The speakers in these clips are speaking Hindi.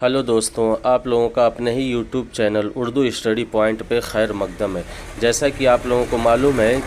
हेलो दोस्तों, आप लोगों का अपने ही YouTube channel Urdu study point पे खैर मकदम है। जैसा कि आप लोगों को मालूम है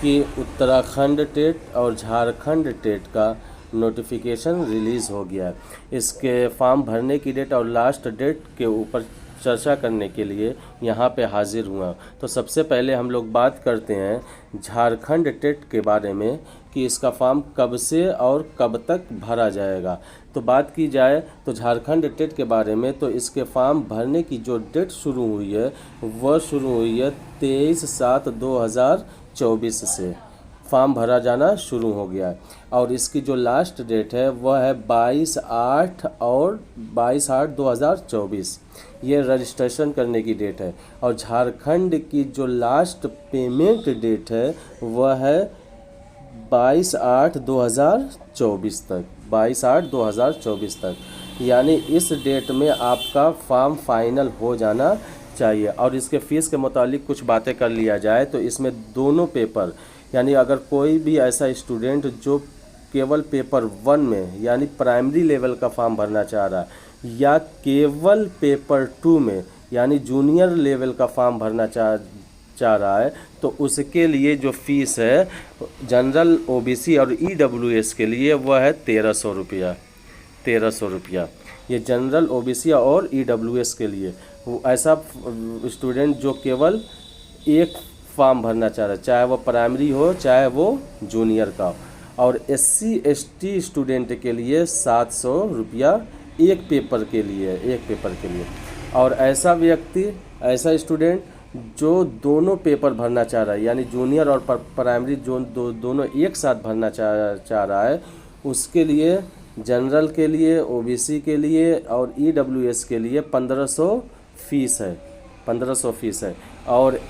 कि उत्तराखंड टेट और झारखंड टेट का नोटिफिकेशन रिलीज़ हो गया है। इसके फॉर्म भरने की डेट और लास्ट डेट के ऊपर चर्चा करने के लिए यहाँ पे हाजिर हुआ। तो सबसे पहले हम लोग बात करते हैं झारखंड टेट के बारे में कि इसका फॉर्म कब से और कब तक भरा जाएगा। तो बात की जाए तो झारखंड टेट के बारे में, तो इसके फॉर्म भरने की जो डेट शुरू हुई है वह शुरू हुई है 23/7/2024 से फॉर्म भरा जाना शुरू हो गया है। और इसकी जो लास्ट डेट है वह है 22/8 और 22/8/2024, ये रजिस्ट्रेशन करने की डेट है। और झारखंड की जो लास्ट पेमेंट डेट है वह है 22/8/2024 तक, 22/8/2024 तक, यानी इस डेट में आपका फॉर्म फाइनल हो जाना चाहिए। और इसके फ़ीस के मुतालिक कुछ बातें कर लिया जाए तो इसमें दोनों पेपर, यानी अगर कोई भी ऐसा स्टूडेंट जो केवल पेपर 1 में यानी प्राइमरी लेवल का फॉर्म भरना चाह रहा है या केवल पेपर 2 में यानी जूनियर लेवल का फॉर्म भरना चाह रहा है, तो उसके लिए जो फ़ीस है जनरल ओबीसी और ईडब्ल्यूएस के लिए वह है 1300 रुपया। 1300 रुपया ये जनरल ओबीसी और ईडब्ल्यूएस के लिए। वो ऐसा स्टूडेंट जो केवल एक फॉर्म भरना चाह रहा है, चाहे वो प्राइमरी हो चाहे वो जूनियर का हो। और एससी एसटी स्टूडेंट के लिए 700 रुपया एक पेपर के लिए। और ऐसा व्यक्ति, ऐसा स्टूडेंट जो दोनों पेपर भरना चाह रहा है यानी जूनियर और प्राइमरी दोनों एक साथ भरना चाह रहा है, उसके लिए जनरल के लिए, ओबीसी के लिए और ईडब्ल्यूएस के लिए 1500 फीस है। 1500 फीस है। और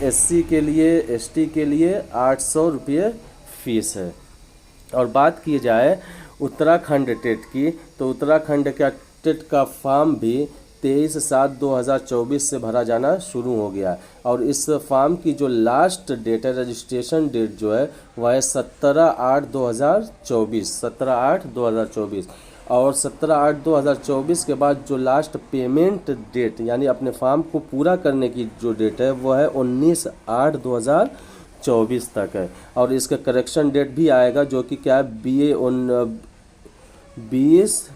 एससी के लिए, एसटी के लिए 800 रुपये फ़ीस है। और बात की जाए उत्तराखंड टेट की, तो उत्तराखंड का टेट का फॉर्म भी 23/7/2024 से भरा जाना शुरू हो गया। और इस फॉर्म की जो लास्ट डेट है, रजिस्ट्रेशन डेट जो है वह है 17/8/2024, 17/8/2024। और 17/8/2024 के बाद जो लास्ट पेमेंट डेट यानी अपने फॉर्म को पूरा करने की जो डेट है वह है 19/8/2024 तक है। और इसका करेक्शन डेट भी आएगा जो कि क्या है 20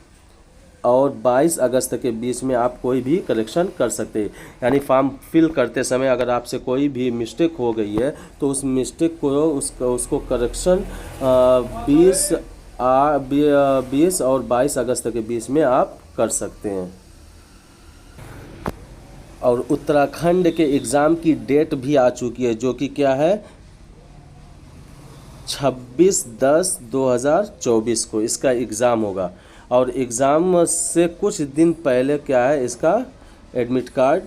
और 22 अगस्त के बीच में आप कोई भी करेक्शन कर सकते हैं। यानी फॉर्म फिल करते समय अगर आपसे कोई भी मिस्टेक हो गई है तो उस मिस्टेक को उसको करेक्शन 20 और 22 अगस्त के बीच में आप कर सकते हैं। और उत्तराखंड के एग्ज़ाम की डेट भी आ चुकी है जो कि क्या है 26/10/2024 को इसका एग्ज़ाम होगा। और एग्ज़ाम से कुछ दिन पहले क्या है इसका एडमिट कार्ड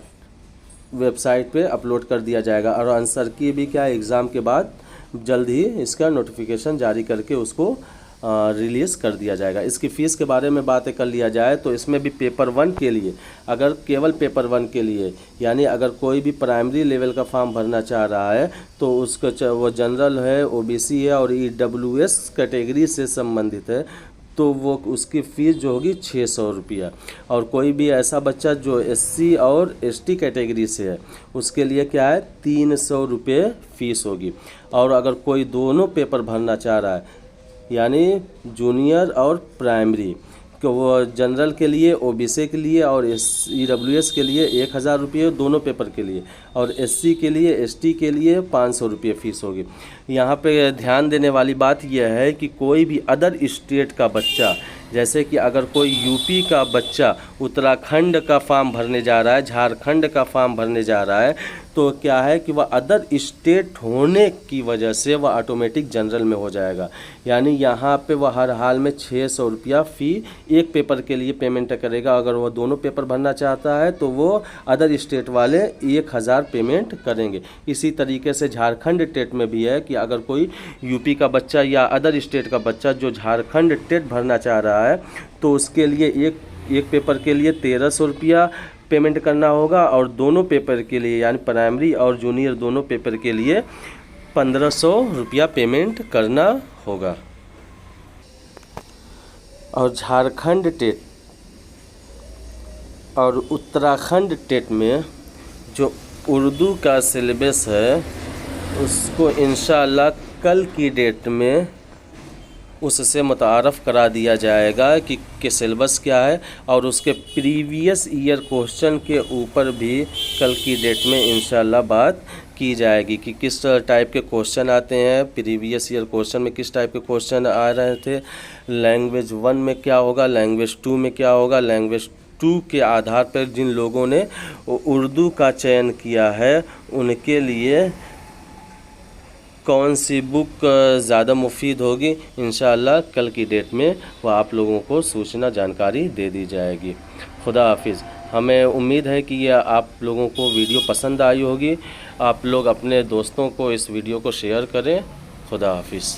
वेबसाइट पे अपलोड कर दिया जाएगा। और आंसर की भी क्या है एग्ज़ाम के बाद जल्द ही इसका नोटिफिकेशन जारी करके उसको रिलीज़ कर दिया जाएगा। इसकी फ़ीस के बारे में बातें कर लिया जाए तो इसमें भी पेपर 1 के लिए, अगर केवल पेपर 1 के लिए यानी अगर कोई भी प्राइमरी लेवल का फॉर्म भरना चाह रहा है तो उसको वो जनरल है, ओबीसी है और ईडब्ल्यूएस कैटेगरी से संबंधित है तो वो उसकी फ़ीस जो होगी 600 रुपया। और कोई भी ऐसा बच्चा जो एससी और एसटी कैटेगरी से है उसके लिए क्या है 300 रुपये फ़ीस होगी। और अगर कोई दोनों पेपर भरना चाह रहा है यानी जूनियर और प्राइमरी, तो वो जनरल के लिए, ओबीसी के लिए और ईडब्ल्यूएस के लिए 1000 रुपये दोनों पेपर के लिए। और एससी के लिए, एसटी के लिए 500 रुपये फ़ीस होगी। यहाँ पे ध्यान देने वाली बात यह है कि कोई भी अदर स्टेट का बच्चा, जैसे कि अगर कोई यूपी का बच्चा उत्तराखंड का फॉर्म भरने जा रहा है, झारखंड का फॉर्म भरने जा रहा है, तो क्या है कि वह अदर स्टेट होने की वजह से वह ऑटोमेटिक जनरल में हो जाएगा। यानी यहाँ पे वह हर हाल में 600 रुपया फ़ी एक पेपर के लिए पेमेंट करेगा। अगर वह दोनों पेपर भरना चाहता है तो वो अदर स्टेट वाले 1000 पेमेंट करेंगे। इसी तरीके से झारखंड टेट में भी है कि अगर कोई यूपी का बच्चा या अदर स्टेट का बच्चा जो झारखंड टेट भरना चाह रहा है तो उसके लिए एक पेपर के लिए 1300 रुपया पेमेंट करना होगा। और दोनों पेपर के लिए यानी प्राइमरी और जूनियर दोनों पेपर के लिए 1500 रुपया पेमेंट करना होगा। और झारखंड टेट और उत्तराखंड टेट में जो उर्दू का सिलेबस है उसको इंशाअल्लाह कल की डेट में उससे मुतारफ़ करा दिया जाएगा कि सिलेबस क्या है, और उसके प्रीवियस ईयर क्वेश्चन के ऊपर भी कल की डेट में इंशाअल्लाह बात की जाएगी कि किस टाइप के क्वेश्चन आते हैं, प्रीवियस ईयर क्वेश्चन में किस टाइप के क्वेश्चन आ रहे थे, लैंग्वेज 1 में क्या होगा, लैंग्वेज 2 में क्या होगा, लैंग्वेज 2 के आधार पर जिन लोगों ने उर्दू का चयन किया है उनके लिए कौन सी बुक ज़्यादा मुफीद होगी, इंशाअल्लाह कल की डेट में वह आप लोगों को सूचना जानकारी दे दी जाएगी। खुदा हाफिज़। हमें उम्मीद है कि यह आप लोगों को वीडियो पसंद आई होगी। आप लोग अपने दोस्तों को इस वीडियो को शेयर करें। खुदा हाफिज़।